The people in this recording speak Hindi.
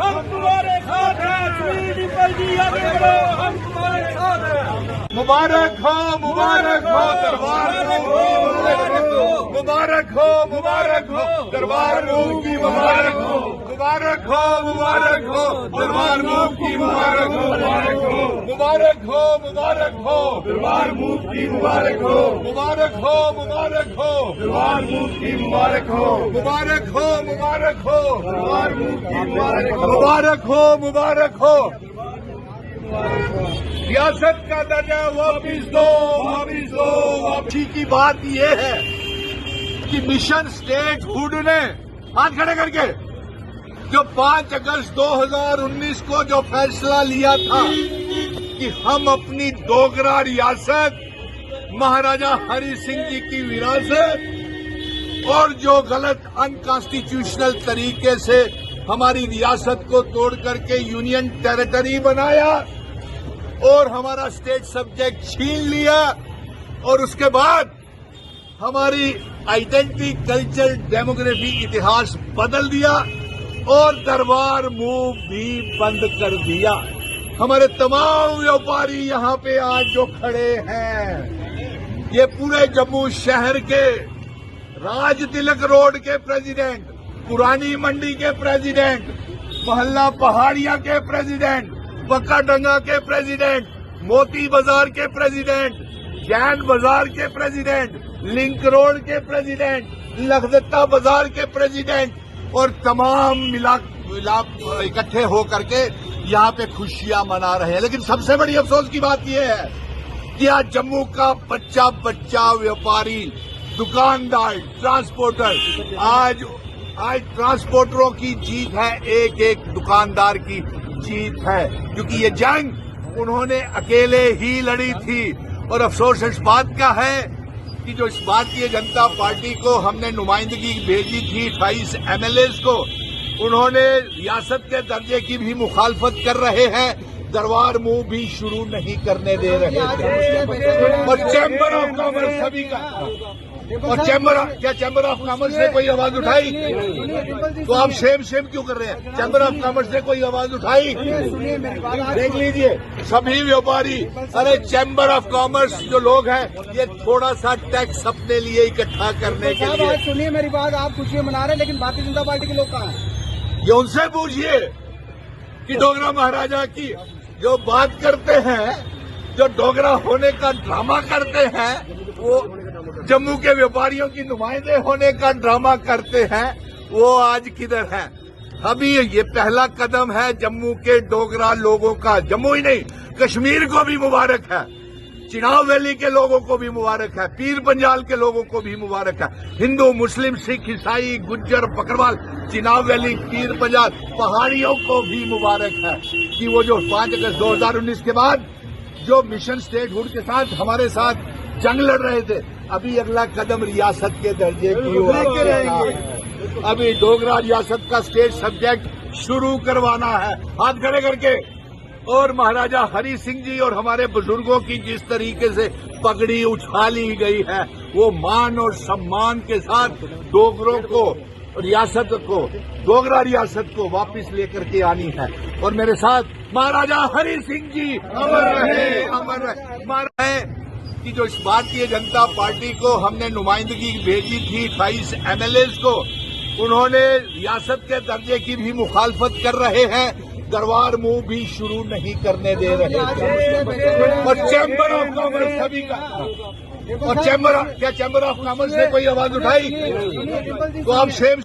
हम तुम्हारे साथ हैं। श्री डिम्पल जी आगे बढ़ो, हम तुम्हारे साथ हैं। मुबारक हो दरबार मुबारक हो दरबार मुल्क की मुबारक हो मुबारक हो दरबार मुल्क की मुबारक हो मुबारक हो दरबार मुल्क की मुबारक हो मुबारक हो दरबार मुल्क की मुबारक हो मुबारक हो दरबार मुल्क की मुबारक हो मुबारक हो रियासत का दर्जा वापिस दो वापसी की बात यह है कि मिशन स्टेटहुड ने हाथ खड़े करके जो 5 अगस्त 2019 को जो फैसला लिया था कि हम अपनी डोगरा रियासत महाराजा हरि सिंह जी की विरासत और जो गलत अनकॉन्स्टिट्यूशनल तरीके से हमारी रियासत को तोड़ करके यूनियन टेरिटरी बनाया और हमारा स्टेट सब्जेक्ट छीन लिया और उसके बाद हमारी आइडेंटिटी, कल्चर, डेमोग्राफी, इतिहास बदल दिया और दरबार मूव भी बंद कर दिया। हमारे तमाम व्यापारी यहाँ पे आज जो खड़े हैं, ये पूरे जम्मू शहर के राज तिलक रोड के प्रेसिडेंट, पुरानी मंडी के प्रेसिडेंट, मोहल्ला पहाड़िया के प्रेसिडेंट, बक्काडंगा के प्रेसिडेंट, मोती बाजार के प्रेसिडेंट, जैन बाजार के प्रेसिडेंट, लिंक रोड के प्रेसिडेंट, लखदत्ता बाजार के प्रेसिडेंट और तमाम मिलाप इकट्ठे होकर के यहाँ पे खुशियां मना रहे हैं। लेकिन सबसे बड़ी अफसोस की बात यह है कि आज जम्मू का बच्चा बच्चा व्यापारी, दुकानदार, ट्रांसपोर्टर, आज ट्रांसपोर्टरों की जीत है, एक एक दुकानदार की जीत है, क्योंकि ये जंग उन्होंने अकेले ही लड़ी थी। और अफसोस इस बात का है कि जो इस भारतीय जनता पार्टी को हमने नुमाइंदगी भेजी थी 28 MLAs को, उन्होंने रियासत के दर्जे की भी मुखालफत कर रहे हैं, दरबार मूव भी शुरू नहीं करने दे रहे थे। और चैम्बर ऑफ कॉमर्स सभी का और चैम्बर ऑफ कॉमर्स ने कोई आवाज उठाई? तो आप सेम क्यों कर रहे हैं? चैम्बर ऑफ कॉमर्स ने कोई आवाज उठाई? देख लीजिए सभी व्यापारी, अरे चैम्बर ऑफ कॉमर्स जो लोग हैं ये थोड़ा सा टैक्स अपने लिए इकट्ठा करने के लिए। सुनिए मेरी बात, आप खुशियां मना रहे हैं लेकिन भारतीय जनता पार्टी के लोग कहाँ हैं? ये उनसे पूछिए कि डोगरा महाराजा की जो बात करते हैं, जो डोगरा होने का ड्रामा करते हैं, वो जम्मू के व्यापारियों की नुमाइंदे होने का ड्रामा करते हैं, वो आज किधर हैं? अभी ये पहला कदम है जम्मू के डोगरा लोगों का। जम्मू ही नहीं, कश्मीर को भी मुबारक है, चिनाब वैली के लोगों को भी मुबारक है, पीर पंजाल के लोगों को भी मुबारक है, हिंदू, मुस्लिम, सिख, ईसाई, गुज्जर, बकरवाल, चिनाब वैली, पीर पंजाल, पहाड़ियों को भी मुबारक है कि वो जो 5 अगस्त 2019 के बाद जो मिशन स्टेटहुड के साथ हमारे साथ जंग लड़ रहे थे, अभी अगला कदम रियासत के दर्जे की ओर है। अभी डोगरा रियासत का स्टेट सब्जेक्ट शुरू करवाना है, हाथ खड़े करके। और महाराजा हरि सिंह जी और हमारे बुजुर्गों की जिस तरीके से पगड़ी उछाली गई है, वो मान और सम्मान के साथ डोगरों को, रियासत को, डोगरा रियासत को वापस लेकर के आनी है। और मेरे साथ महाराजा हरि सिंह जी अमर रहे कि जो इस भारतीय जनता पार्टी को हमने नुमाइंदगी भेजी थी 28 MLAs को, उन्होंने रियासत के दर्जे की भी मुखालफत कर रहे हैं, दरबार मूव भी शुरू नहीं करने दे रहे थे। और चैम्बर ऑफ कॉमर्स सभी का और चैम्बर ऑफ कॉमर्स ने कोई आवाज उठाई? तो आप सेम